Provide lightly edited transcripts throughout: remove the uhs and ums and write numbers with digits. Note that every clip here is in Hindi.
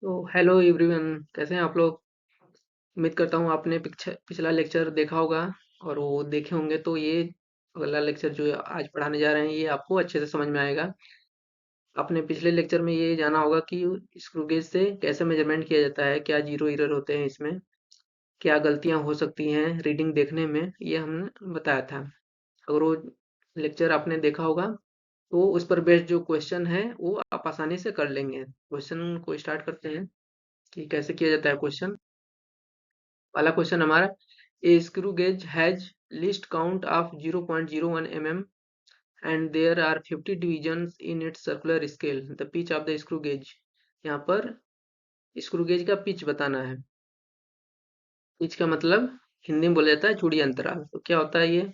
तो हेलो एवरीवन, कैसे हैं आप लोग। उम्मीद करता हूँ आपने पिछला लेक्चर देखा होगा। और वो देखे होंगे तो ये अगला लेक्चर जो आज पढ़ाने जा रहे हैं ये आपको अच्छे से समझ में आएगा। आपने पिछले लेक्चर में ये जाना होगा कि स्क्रू गेज से कैसे मेजरमेंट किया जाता है, क्या जीरो एरर होते हैं इसमें, क्या गलतियां हो सकती हैं रीडिंग देखने में, ये हमने बताया था। अगर वो लेक्चर आपने देखा होगा तो उस पर बेस्ड जो क्वेश्चन है वो आप आसानी से कर लेंगे। क्वेश्चन को स्टार्ट करते हैं कि कैसे किया जाता है क्वेश्चन। पहला क्वेश्चन हमारा, ए screw gauge has least count of 0.01 mm and there are 50 divisions in its circular scale. The pitch of the screw gauge. यहाँ पर स्क्रू गेज का पिच बताना है। पिच का मतलब हिंदी में बोला जाता है चूड़ी अंतराल। तो क्या होता है ये,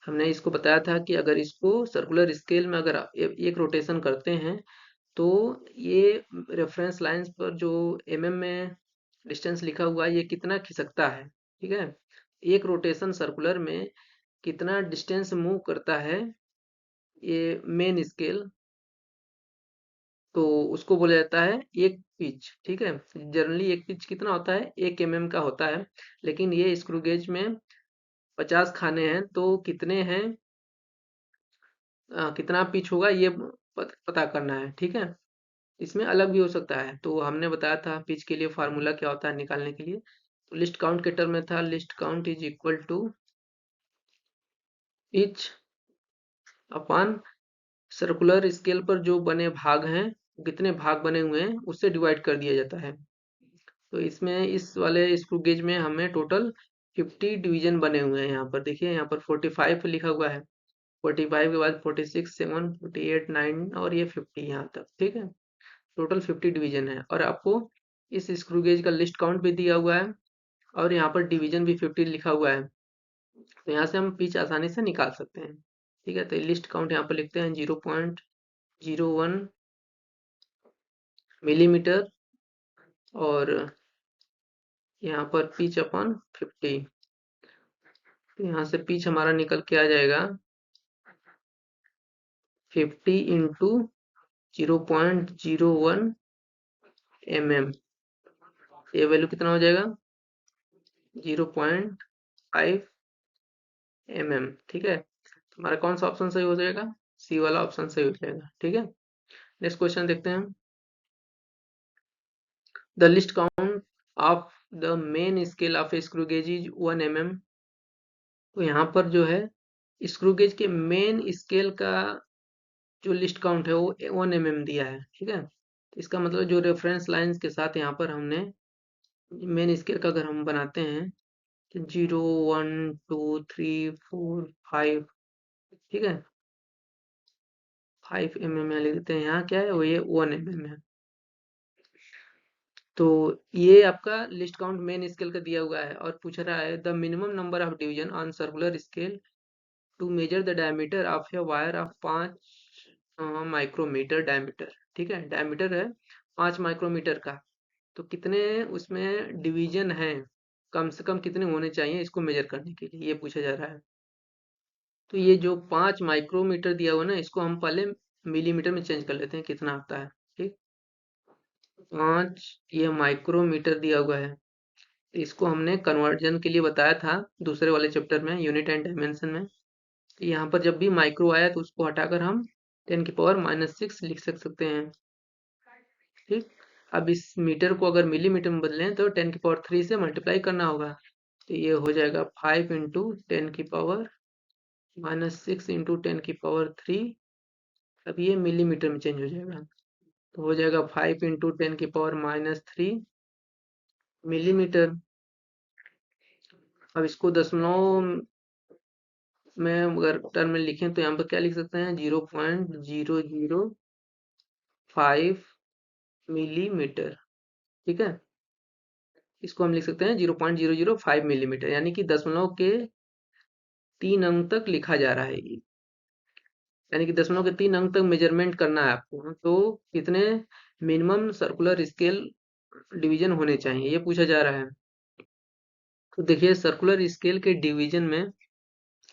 हमने इसको बताया था कि अगर इसको सर्कुलर स्केल में अगर आप एक रोटेशन करते हैं तो ये रेफरेंस लाइंस पर जो एमएम में डिस्टेंस लिखा हुआ है ये कितना खिसकता है। ठीक है, एक रोटेशन सर्कुलर में कितना डिस्टेंस मूव करता है ये मेन स्केल, तो उसको बोला जाता है एक पिच। ठीक है, जनरली एक पिच कितना होता है, 1 mm का होता है। लेकिन ये स्क्रू गेज में 50 खाने हैं तो कितने हैं, कितना पिच होगा ये पता करना है। ठीक है, इसमें अलग भी हो सकता है। तो हमने बताया था पिच के लिए फार्मूला क्या होता है निकालने के लिए। तो लिस्ट काउंट के टर्म में था, least count is equal to pitch upon circular scale पर जो बने भाग हैं, कितने भाग बने हुए हैं उससे डिवाइड कर दिया जाता है। तो इसमें इस वाले स्क्रू गेज में हमें टोटल 50 डिवीजन बने हुए हैं। यहाँ पर देखिए, यहाँ पर 45 लिखा हुआ है, 45 के बाद 46, 7, 48, 9 और ये 50 यहाँ तक। ठीक है, टोटल 50 डिवीजन है और आपको इस स्क्रू गेज का लिस्ट काउंट भी दिया हुआ है और यहाँ पर डिवीजन भी 50 लिखा हुआ है। तो यहाँ से हम पिच आसानी से निकाल सकते हैं। ठीक है, तो लिस्ट काउंट यहाँ पर लिखते हैं 0.01 मिलीमीटर और यहाँ पर पिच अपॉन 50। तो यहाँ से पिच हमारा निकल के आ जाएगा 50 इंटू 0.01 mm। ये वैल्यू कितना हो जाएगा, 0.5 mm। ठीक है, हमारा कौन सा ऑप्शन सही हो जाएगा, सी वाला ऑप्शन सही हो जाएगा। ठीक है, नेक्स्ट क्वेश्चन देखते हैं। The list count of the main scale of A screw gauge is 1 mm। तो यहाँ पर जो है स्क्रू गेज के मेन स्केल का जो लिस्ट काउंट है वो 1 mm दिया है। ठीक है, तो इसका मतलब जो रेफरेंस लाइंस के साथ यहाँ पर हमने मेन स्केल का अगर हम बनाते हैं तो 0, 1, 2, 3, 4, 5। ठीक है, 5 mm लिख देते हैं। यहाँ क्या है वो, ये 1 mm है। तो ये आपका लिस्ट काउंट मेन स्केल का दिया हुआ है और पूछ रहा है the minimum number of division on circular scale to measure the diameter of a wire of 5 micrometre diameter. ठीक है, डायमीटर है 5 माइक्रोमीटर का, तो कितने उसमें डिवीजन हैं, कम से कम कितने होने चाहिए इसको मेजर करने के लिए, ये पूछा जा रहा है। तो ये जो 5 माइक्रोमीटर दिया हुआ है ना, इसको हम पहले मिलीमीटर में चेंज कर लेते हैं कितना आता है। ठीक, 5 ये माइक्रोमीटर दिया हुआ है, इसको हमने कन्वर्जन के लिए बताया था दूसरे वाले चैप्टर में, यूनिट एंड डायमेंशन में। तो यहाँ पर जब भी माइक्रो आया तो उसको हटाकर हम 10⁻⁻6 लिख सकते हैं। ठीक, अब इस मीटर को अगर मिलीमीटर में बदलें तो 10⁻³ से मल्टीप्लाई करना होगा। तो ये हो जाएगा 5 इंटू 10⁻⁻6 इंटू 10⁻³। अब ये मिलीमीटर में चेंज हो जाएगा, तो हो जाएगा 5 इंटू 10⁻³ मिलीमीटर। अब इसको दशमलव में अगर टर्म में लिखें तो यहाँ पर क्या लिख सकते हैं, 0.005 मिलीमीटर। ठीक है, इसको हम लिख सकते हैं 0.005 मिलीमीटर, यानी कि दशमलव के 3 अंक तक लिखा जा रहा है ये, यानी कि दशमलव के 3 अंक तक मेजरमेंट करना है आपको। तो कितने मिनिमम सर्कुलर स्केल डिवीजन होने चाहिए ये पूछा जा रहा है। तो देखिए, सर्कुलर स्केल के डिवीजन में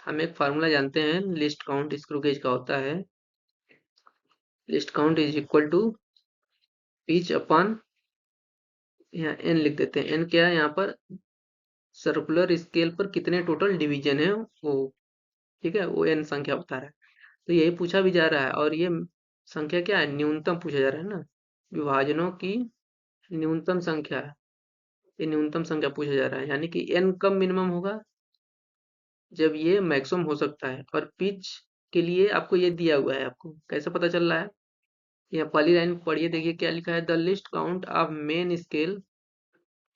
हम एक फार्मूला जानते हैं, लिस्ट काउंट स्क्रू गेज का होता है, least count is equal to pitch upon यहाँ एन लिख देते हैं। एन क्या है यहाँ पर? सर्कुलर स्केल पर कितने टोटल डिवीजन है वो, ठीक है, वो एन संख्या बता रहा है। तो यही पूछा भी जा रहा है, और ये संख्या क्या है? न्यूनतम पूछा जा रहा है ना, विभाजनों की न्यूनतम संख्या है। ये न्यूनतम संख्या पूछा जा रहा है, यानी कि एन कब मिनिमम होगा? जब ये मैक्सिमम हो सकता है। और पिच के लिए आपको ये दिया हुआ है, आपको कैसे पता चल रहा है? यहाँ पहली लाइन पढ़िए, देखिए क्या लिखा है, the list count of main scale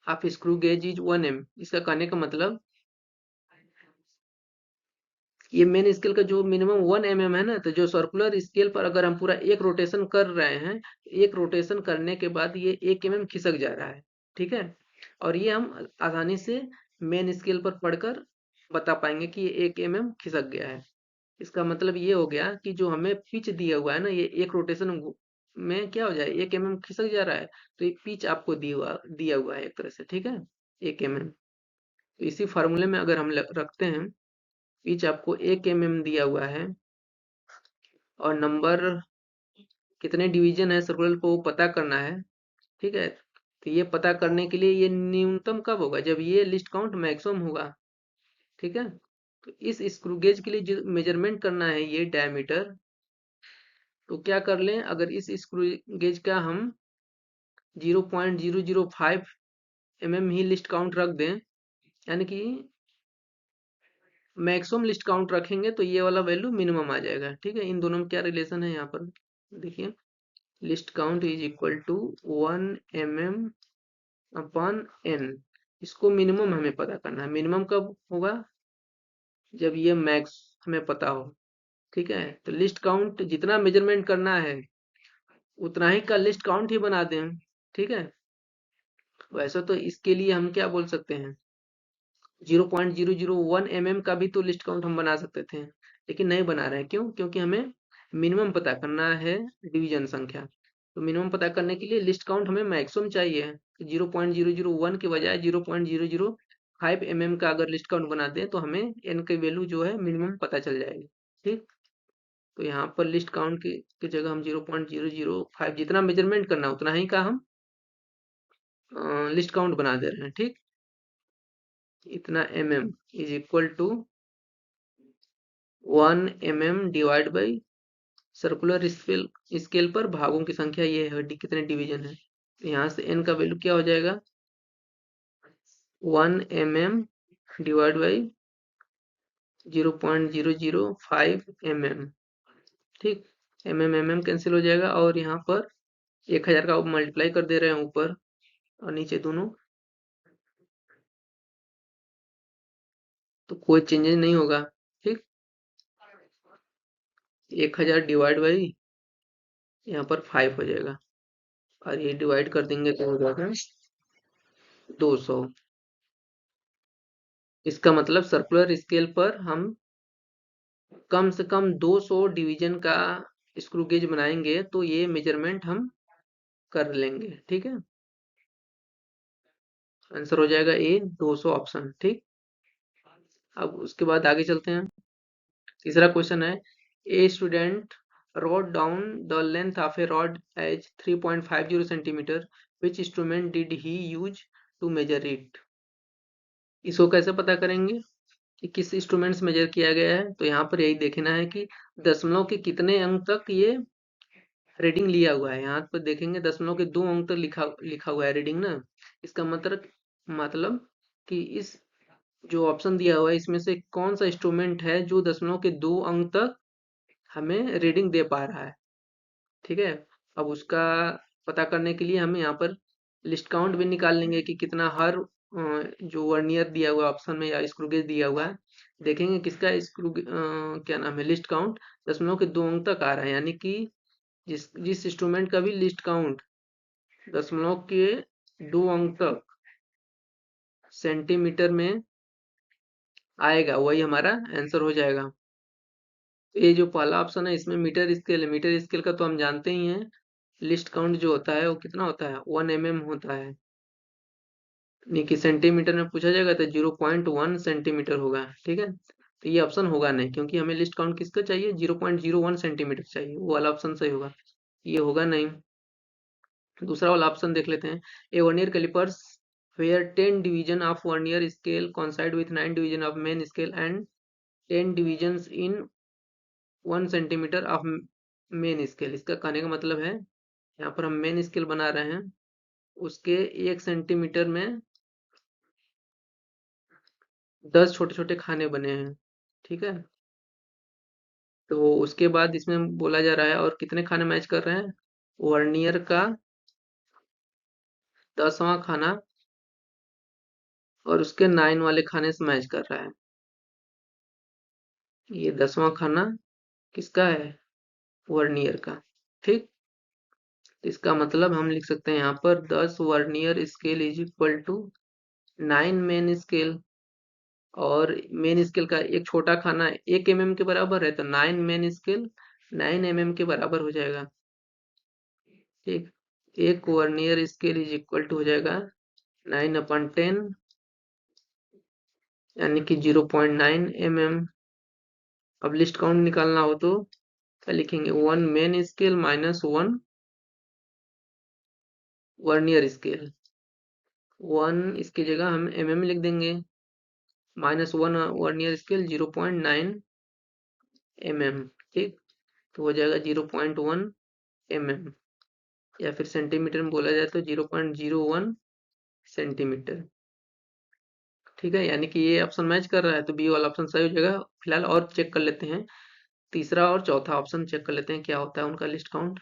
of screw gauge is 1 m। इसका कहने का मतलब ये मेन स्केल का जो मिनिमम 1 mm है ना, तो जो सर्कुलर स्केल पर अगर हम पूरा एक रोटेशन कर रहे हैं, एक रोटेशन करने के बाद ये 1 mm खिसक जा रहा है, ठीक है। और ये हम आसानी से मेन स्केल पर पढ़कर बता पाएंगे कि ये 1 mm खिसक गया है। इसका मतलब ये हो गया कि जो हमें पिच दिया हुआ है ना, ये एक रोटेशन में क्या हो जाए, 1 mm खिसक जा रहा है। तो ये पिच आपको दिया हुआ है एक तरह से, ठीक है, 1 mm। तो इसी फार्मूले में अगर हम रखते हैं, पिच आपको 1 mm दिया हुआ है, और नंबर कितने डिवीजन है सर्कुलर को वो पता करना है, ठीक है। तो ये पता करने के लिए ये न्यूनतम कब होगा? जब ये लिस्ट काउंट मैक्सिमम होगा, ठीक है। तो इस स्क्रू गेज के लिए जो मेजरमेंट करना है ये डायमीटर, तो क्या कर लें, अगर इस स्क्रू गेज का हम 0.005 ही लिस्ट काउंट रख दें, यानी कि मैक्सिमम लिस्ट काउंट रखेंगे, तो ये वाला वैल्यू मिनिमम आ जाएगा, ठीक है। इन दोनों में क्या रिलेशन है यहाँ पर देखिए, least count is equal to 1 mm upon n। इसको मिनिमम हमें पता करना है। मिनिमम कब होगा? जब ये मैक्स हमें पता हो, ठीक है। तो लिस्ट काउंट जितना मेजरमेंट करना है उतना ही का लिस्ट काउंट ही बना दें, ठीक है। वैसे तो इसके लिए हम क्या बोल सकते हैं, 0.001 mm का भी तो लिस्ट काउंट हम बना सकते थे, लेकिन नहीं बना रहे हैं। क्यों? क्योंकि हमें मिनिमम पता करना है, डिवीजन संख्या। तो मिनिमम पता करने के लिए लिस्ट काउंट हमें मैक्सिमम चाहिए। 0.001 के बजाय 0.005 mm का अगर लिस्ट काउंट बना दें, तो हमें एन की वैल्यू जो है मिनिमम पता चल जाएगी, ठीक। तो यहाँ पर लिस्ट काउंट की जगह हम 0.005 जितना मेजरमेंट करना है उतना ही का हम लिस्ट काउंट बना दे रहे हैं, ठीक। इतना mm is equal to 1 mm divide by circular scale पर भागों की संख्या, ये है कितने डिवीजन है। तो यहाँ से n का वैल्यू क्या हो जाएगा, 1 mm डिवाइड बाई 0.005 mm, ठीक। mm कैंसिल हो जाएगा, और यहाँ पर 1000 का मल्टीप्लाई कर दे रहे हैं ऊपर और नीचे दोनों, तो कोई चेंजेस नहीं होगा, ठीक। 1000 डिवाइड बाई यहाँ पर 5 हो जाएगा, और ये डिवाइड कर देंगे तो हो जाएगा 200। इसका मतलब सर्कुलर स्केल पर हम कम से कम 200 डिवीजन का स्क्रू गेज बनाएंगे, तो ये मेजरमेंट हम कर लेंगे, ठीक है। आंसर हो जाएगा ए 200 ऑप्शन, ठीक। अब उसके बाद आगे चलते हैं। तीसरा क्वेश्चन है, a student wrote down the length of a rod as 3.50 centimeter. Which instrument did he use to measure it? इसको कैसे पता करेंगे कि किस इंस्ट्रूमेंट से मेजर किया गया है? तो यहाँ पर यही देखना है कि दशमलव के कितने अंक तक ये रीडिंग लिया हुआ है। यहाँ पर देखेंगे दशमलव के 2 अंक तक लिखा लिखा हुआ है रीडिंग ना। इसका मतलब कि इस जो ऑप्शन दिया हुआ है इसमें से कौन सा इंस्ट्रूमेंट है जो दशमलव के 2 अंक तक हमें रीडिंग दे पा रहा है, ठीक है। अब उसका पता करने के लिए हम यहाँ पर लिस्ट काउंट भी निकाल लेंगे कि कितना हर जो वर्नियर दिया हुआ ऑप्शन में या स्क्रू गेज दिया हुआ है, देखेंगे किसका क्या नाम है, लिस्ट काउंट दशमलव के 2 अंक तक आ रहा है, यानी कि जिस जिस इंस्ट्रूमेंट का भी लिस्ट काउंट दशमलव के 2 अंक तक सेंटीमीटर में आएगा, वही हमारा आंसर हो जाएगा। तो ये जो पहला ऑप्शन है इसमें मीटर स्केल है। मीटर स्केल का तो हम जानते ही हैं, लिस्ट काउंट जो होता है वो कितना होता है, 1 mm होता है। नहीं कि सेंटीमीटर में पूछा जाएगा तो 0.1 सेंटीमीटर होगा, ठीक है। तो ये ऑप्शन होगा नहीं, क्योंकि हमें लिस्ट काउंट किसका चाहिए, 0.01 सेंटीमीटर चाहिए, वो वाला ऑप्शन सही होगा, ये होगा नहीं। दूसरा वाला ऑप्शन देख लेते हैं। A vernier callipers where 10 division of vernier scale coincide with 9 division of main scale and 10 divisions in 1 centimeter of main scale. इसका कहने का मतलब है यहाँ पर हम मेन स्केल बना रहे हैं, उसके 1 सेंटीमीटर में 10 छोटे छोटे खाने बने हैं। ठीक है, तो उसके बाद इसमें बोला जा रहा है और कितने खाने मैच कर रहे हैं, वर्नियर का 10वां खाना और उसके 9 वाले खाने से मैच कर रहा है। ये 10वां खाना किसका है, वर्नियर का। ठीक, तो इसका मतलब हम लिख सकते हैं यहाँ पर 10 vernier scale is equal to 9 main scale, और मेन स्केल का एक छोटा खाना 1 mm के बराबर है, तो 9 मेन स्केल 9 mm के बराबर हो जाएगा। ठीक, एक vernier scale is equal to हो जाएगा 9/10, यानी कि 0.9 mm। अब लिस्ट काउंट निकालना हो तो क्या लिखेंगे, 1 main scale minus 1 vernier scale. 1 इसकी जगह हम mm लिख देंगे, माइनस 1 वर्नियर स्केल 0.9 mm। ठीक, तो हो जाएगा 0.1 mm, या फिर सेंटीमीटर में बोला जाए तो 0.01 सेंटीमीटर। ठीक है, यानी कि ये ऑप्शन मैच कर रहा है, तो बी वाला ऑप्शन सही हो जाएगा। फिलहाल और चेक कर लेते हैं, तीसरा और चौथा ऑप्शन चेक कर लेते हैं क्या होता है उनका list count.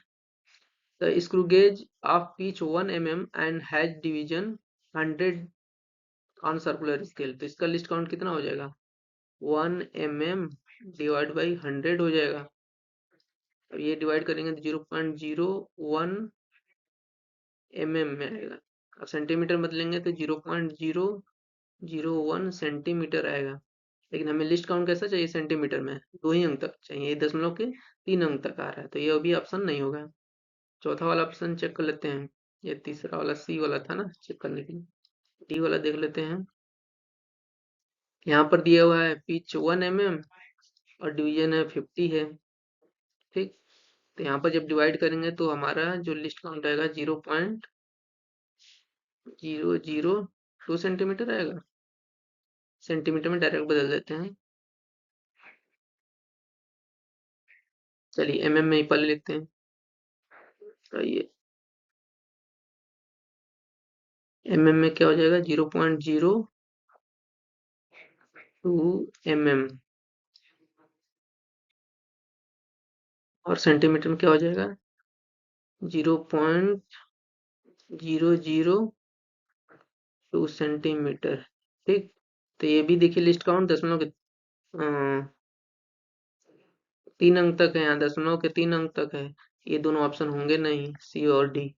The screw gauge of pitch 1 mm and has division 100 on circular scale, तो इसका लिस्ट काउंट कितना हो जाएगा, 1 mm डिवाइड बाई 100 हो जाएगा। अब ये डिवाइड करेंगे तो 0.01 mm में आएगा। अब सेंटीमीटर बदलेंगे तो 0.001 सेंटीमीटर आएगा। लेकिन हमें लिस्ट काउंट कैसा चाहिए, सेंटीमीटर में 2 ही अंक तक चाहिए, ये 10 के 3 अंक तक आ रहा है, तो ये अभी ऑप्शन नहीं होगा। चौथा वाला ऑप्शन चेक कर लेते हैं, ये तीसरा वाला सी वाला था ना चेक करने के लिए। डी वाला देख लेते हैं। यहाँ पर दिया हुआ है पिच 1 mm और डिवीजन है 50 है। ठीक, तो यहाँ पर जब डिवाइड करेंगे तो हमारा जो लिस्ट काउंट आएगा 0.002 सेंटीमीटर आएगा। सेंटीमीटर में डायरेक्ट बदल देते हैं, चलिए mm में ही पहले लिखते हैं। तो ये mm में क्या हो जाएगा, 0.02 mm, और सेंटीमीटर में क्या हो जाएगा, 0.002 सेंटीमीटर। ठीक, तो ये भी देखिए लिस्ट काउंट दशमलव के 3 अंक तक है, यहाँ दशमलव के 3 अंक तक है। ये दोनों ऑप्शन होंगे नहीं, सी और डी।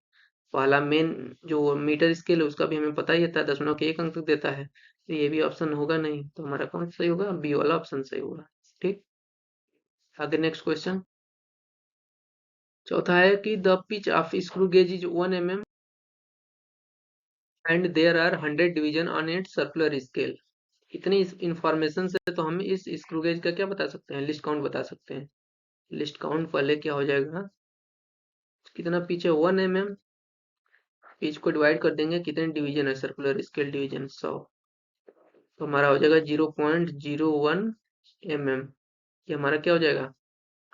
पहला मेन जो मीटर स्केल है उसका भी हमें पता ही था, दशमलव के 1 अंक तक देता है, तो ये भी ऑप्शन होगा नहीं, तो हमारा कौन सा सही होगा, बी वाला ऑप्शन सही होगा। ठीक, आगे नेक्स्ट क्वेश्चन। चौथा है कि the pitch of screw gauge is 1 mm and there are 100 division on its circular scale. इतनी इंफॉर्मेशन से तो हम इस स्क्रू गेज का क्या बता सकते हैं, लिस्ट काउंट बता सकते हैं। लिस्ट काउंट पहले क्या हो जाएगा, कितना पिच है 1 mm, पिच को डिवाइड कर देंगे कितने डिवीजन है, सर्कुलर स्केल डिवीजन 100, तो हमारा हो जाएगा 0.01 mm। ये हमारा क्या हो जाएगा,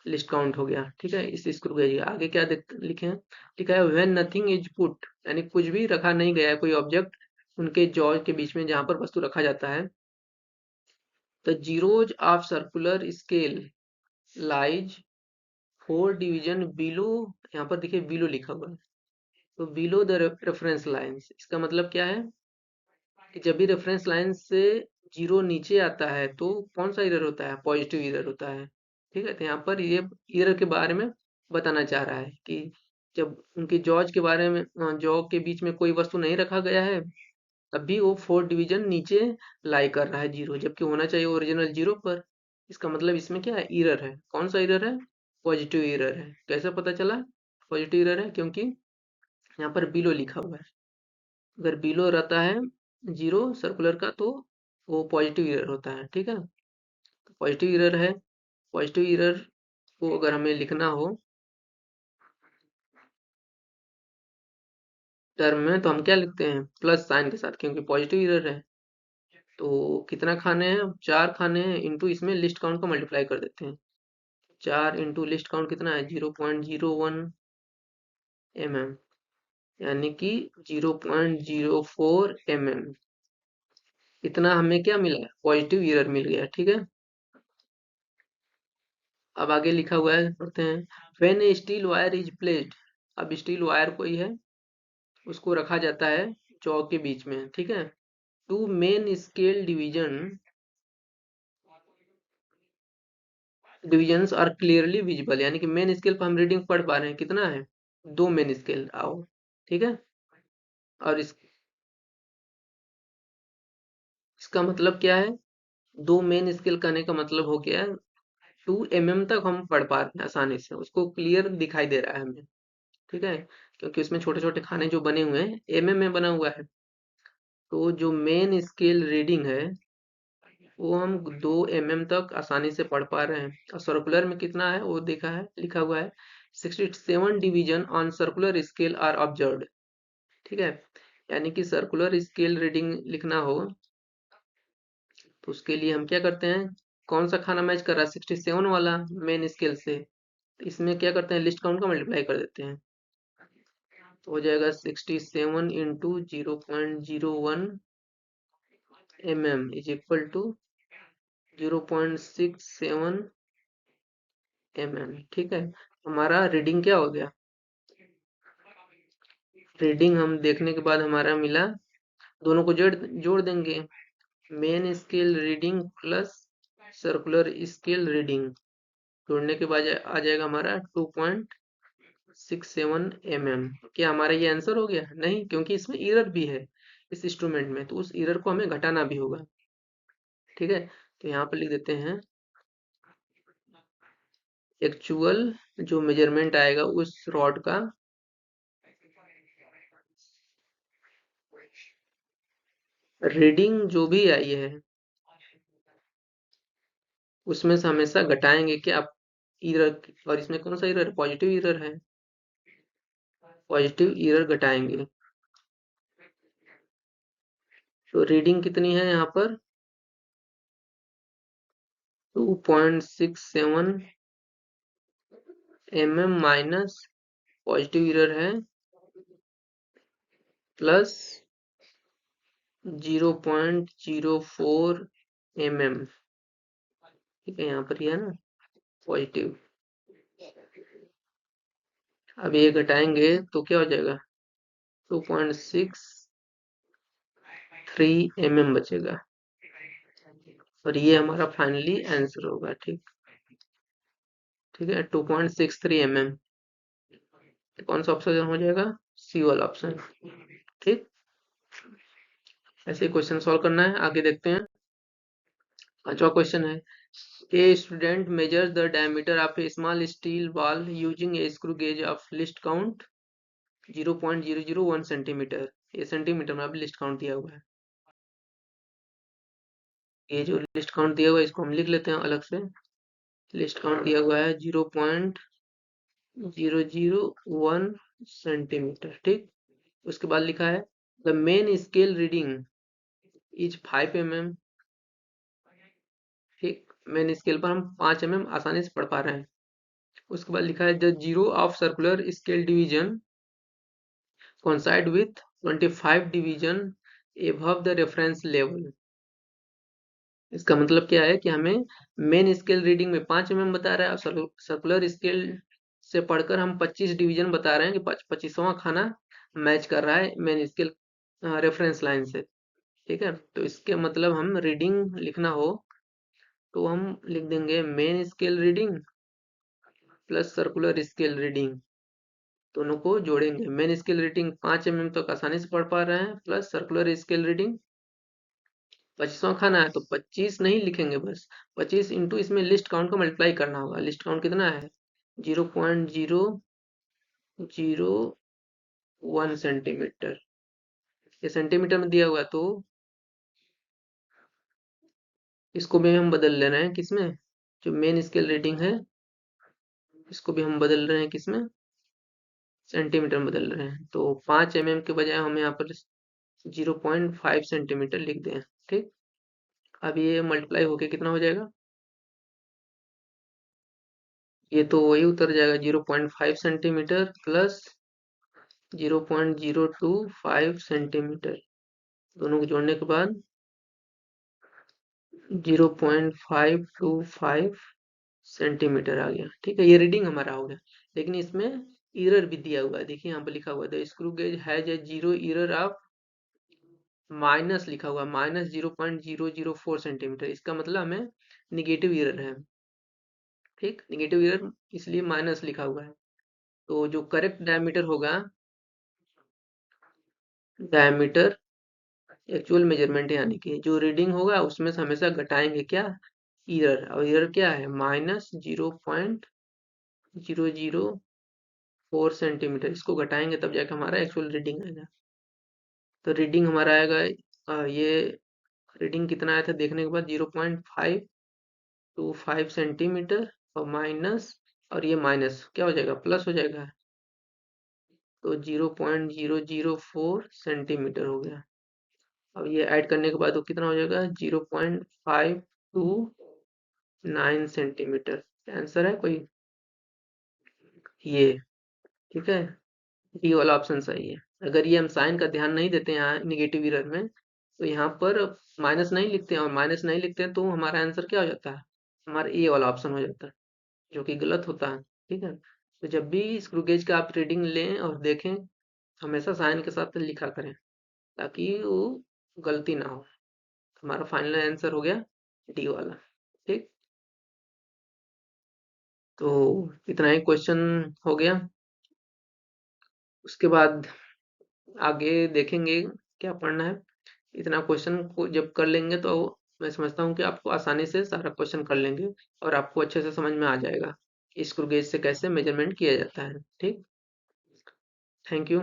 लिस्ट काउंट हो गया। ठीक है, इस स्क्रू गेज का आगे क्या लिखे हैं, लिखा है व्हेन नथिंग इज पुट, यानी कुछ भी रखा नहीं गया है, कोई ऑब्जेक्ट उनके जॉ के बीच में जहां पर वस्तु रखा जाता है, the zeros of circular scale lies 4 division below, यहाँ पर देखिए बिलो लिखा हुआ है, तो बिलो द रेफरेंस लाइंस, इसका मतलब क्या है कि जब भी रेफरेंस लाइन से जीरो नीचे आता है तो कौन सा एरर होता है, पॉजिटिव एरर होता है। ठीक है, तो यहाँ पर ये एरर के बारे में बताना चाह रहा है कि जब उनके जॉज के बारे में, जॉ के बीच में कोई वस्तु नहीं रखा गया है, तब भी वो 4 डिवीजन नीचे लाई कर रहा है जीरो, जबकि होना चाहिए ओरिजिनल जीरो पर। इसका मतलब इसमें क्या है, एरर है। कौन सा एरर है, पॉजिटिव एरर है। कैसे पता चला पॉजिटिव एरर है, क्योंकि यहाँ पर बिलो लिखा हुआ है, अगर बिलो रहता है जीरो सर्कुलर का तो वो पॉजिटिव एरर होता है। ठीक है, तो पॉजिटिव एरर है, पॉजिटिव एरर को अगर हमें लिखना हो टर्म में तो हम क्या लिखते हैं, प्लस साइन के साथ, क्योंकि पॉजिटिव इरर है। तो कितना खाने हैं, 4 खाने हैं, इंटू इसमें लिस्ट काउंट को मल्टीप्लाई कर देते हैं। 4 इंटू लिस्ट काउंट कितना है, 0.01 mm, यानी कि 0.04 mm। इतना हमें क्या मिला है, पॉजिटिव इरर मिल गया, ठीक है। अब आगे लिखा हुआ है, पढ़ते हैं। When A steel wire is placed, अब स्टील वायर कोई है, उसको रखा जाता है चौक के बीच में, ठीक है। Two main scale divisions are clearly visible, यानी कि मेन स्केल पर हम रीडिंग पढ़ पा रहे हैं, कितना है, 2 मेन स्केल आओ, ठीक है। और इसका मतलब क्या है, 2 मेन स्केल कहने का मतलब हो गया 2 mm तक हम पढ़ पा रहे हैं आसानी से, उसको क्लियर दिखाई दे रहा है हमें, ठीक है। क्योंकि उसमें छोटे छोटे खाने जो बने हुए हैं mm में बना हुआ है। तो जो मेन स्केल रीडिंग है वो हम 2 mm तक आसानी से पढ़ पा रहे हैं। और सर्कुलर में कितना है वो देखा है, लिखा हुआ है 67 division on circular scale are observed, ठीक है। यानी कि सर्कुलर स्केल रीडिंग लिखना हो तो उसके लिए हम क्या करते हैं, कौन सा खाना मैच कर रहा है, 67 वाला मेन स्केल से, तो इसमें क्या करते हैं, लिस्ट काउंट का मल्टीप्लाई कर देते हैं। तो हो जाएगा 67 into 0.01 mm is equal to 0.67 mm, ठीक है। हमारा रीडिंग क्या हो गया, रीडिंग हम देखने के बाद हमारा मिला, दोनों को जोड़ जोड़ देंगे, main scale reading plus circular scale reading, जोड़ने के बाद आ जाएगा हमारा 2.67 mm। क्या हमारा ये आंसर हो गया, नहीं, क्योंकि इसमें एरर भी है इस इंस्ट्रूमेंट में, तो उस एरर को हमें घटाना भी होगा, ठीक है। तो यहाँ पर लिख देते हैं एक्चुअल जो मेजरमेंट आएगा उस रॉड का, रीडिंग जो भी आई है उसमें से हमेशा घटाएंगे कि आप एरर, और इसमें कौन सा एरर, पॉजिटिव एरर है, पॉजिटिव एरर घटाएंगे। तो रीडिंग कितनी है यहाँ पर, 2.67 mm माइनस पॉजिटिव एरर है प्लस 0.04 mm, ठीक है। यहाँ पर ये है ना पॉजिटिव, अब ये घटाएंगे तो क्या हो जाएगा, 2.63 mm बचेगा, और ये हमारा फाइनली आंसर होगा, ठीक, ठीक है। 2.63 mm, कौन सा ऑप्शन हो जाएगा, सी वाला ऑप्शन, ठीक। ऐसे क्वेश्चन सॉल्व करना है, आगे देखते हैं। 5वां क्वेश्चन है, a student major the diameter of A small steel ball using A screw gauge of list count 0.001 centimetre, ये सेंटीमीटर में अभी लिस्ट काउंट दिया हुआ है। ये जो लिस्ट काउंट दिया हुआ है इसको हम लिख लेते हैं अलग से, लिस्ट काउंट दिया हुआ है 0.001 सेंटीमीटर, ठीक। उसके बाद लिखा है the main scale reading is 5 mm, ठीक। मेन स्केल पर हम 5 mm आसानी से पढ़ पा रहे हैं। उसके बाद लिखा है the zero of circular scale division coincide with 25 division above the reference level. इसका मतलब क्या है कि हमें मेन स्केल रीडिंग में 5 mm बता रहा है, और सर्कुलर स्केल से पढ़कर हम 25 डिवीजन बता रहे हैं कि 25वां खाना मैच कर रहा है मेन स्केल रेफरेंस लाइन से, ठीक है। तो इसके मतलब हम रीडिंग लिखना हो तो हम लिख देंगे main scale reading plus circular scale reading, दोनों को जोड़ेंगे। मेन स्केल रीडिंग 5 mm तक आसानी से पढ़ पा रहे हैं, प्लस सर्कुलर स्केल रीडिंग 25वां खाना है तो 25 नहीं लिखेंगे बस, 25 इंटू इसमें लिस्ट काउंट को मल्टीप्लाई करना होगा। लिस्ट काउंट कितना है, 0.001 सेंटीमीटर, ये सेंटीमीटर में दिया हुआ है, तो इसको भी हम बदल ले रहे हैं किसमें, जो मेन स्केल रीडिंग है इसको भी हम बदल रहे हैं किसमें, सेंटीमीटर में बदल रहे हैं, तो 5 mm के बजाय हम यहाँ पर 0.5 सेंटीमीटर लिख दें। ठीक, अब ये मल्टीप्लाई होके कितना हो जाएगा, ये तो वही उतर जाएगा 0.5 सेंटीमीटर प्लस 0.025 सेंटीमीटर, दोनों को जोड़ने के बाद 0.525 सेंटीमीटर आ गया। ठीक है, ये रीडिंग हमारा हो गया, लेकिन इसमें एरर भी दिया हुआ है। देखिए यहाँ पर लिखा हुआ है the screw gauge has a zero error of minus, लिखा हुआ है -0.004 सेंटीमीटर। इसका मतलब हमें निगेटिव एरर है। ठीक, निगेटिव एरर इसलिए माइनस लिखा हुआ है। तो जो करेक्ट डायमीटर होगा, डायमीटर एक्चुअल मेजरमेंट यानी कि जो रीडिंग होगा उसमें से हमेशा घटाएंगे क्या, एरर। और एरर क्या है, -0.004 सेंटीमीटर। इसको घटाएंगे तब जाके हमारा एक्चुअल रीडिंग आएगा। तो रीडिंग हमारा आएगा, ये रीडिंग कितना आया था देखने के बाद 0.525 सेंटीमीटर, और माइनस, और ये माइनस क्या हो जाएगा, प्लस हो जाएगा, तो 0.004 सेंटीमीटर हो गया। अब ये ऐड करने के बाद वो कितना हो जाएगा, 0.529 सेंटीमीटर। आंसर है कोई ये। ठीक है, डी वाला ऑप्शन सही है। अगर ये हम साइन का ध्यान नहीं देते हैं यहाँ निगेटिव एरर में, तो यहाँ पर माइनस नहीं लिखते हैं, और माइनस नहीं लिखते हैं तो हमारा आंसर क्या हो जाता है, हमारा ए वाला ऑप्शन हो जाता है, जो कि गलत होता है। ठीक है, तो जब भी स्क्रू गेज का आप रीडिंग लें और देखें, हमेशा साइन के साथ लिखा करें, ताकि वो गलती ना हो। हमारा फाइनल आंसर हो गया डी वाला। ठीक, तो इतना ही क्वेश्चन हो गया। उसके बाद आगे देखेंगे क्या पढ़ना है। इतना क्वेश्चन को जब कर लेंगे तो मैं समझता हूँ कि आपको आसानी से सारा क्वेश्चन कर लेंगे, और आपको अच्छे से समझ में आ जाएगा कि स्क्रू गेज से कैसे मेजरमेंट किया जाता है। ठीक, थैंक यू।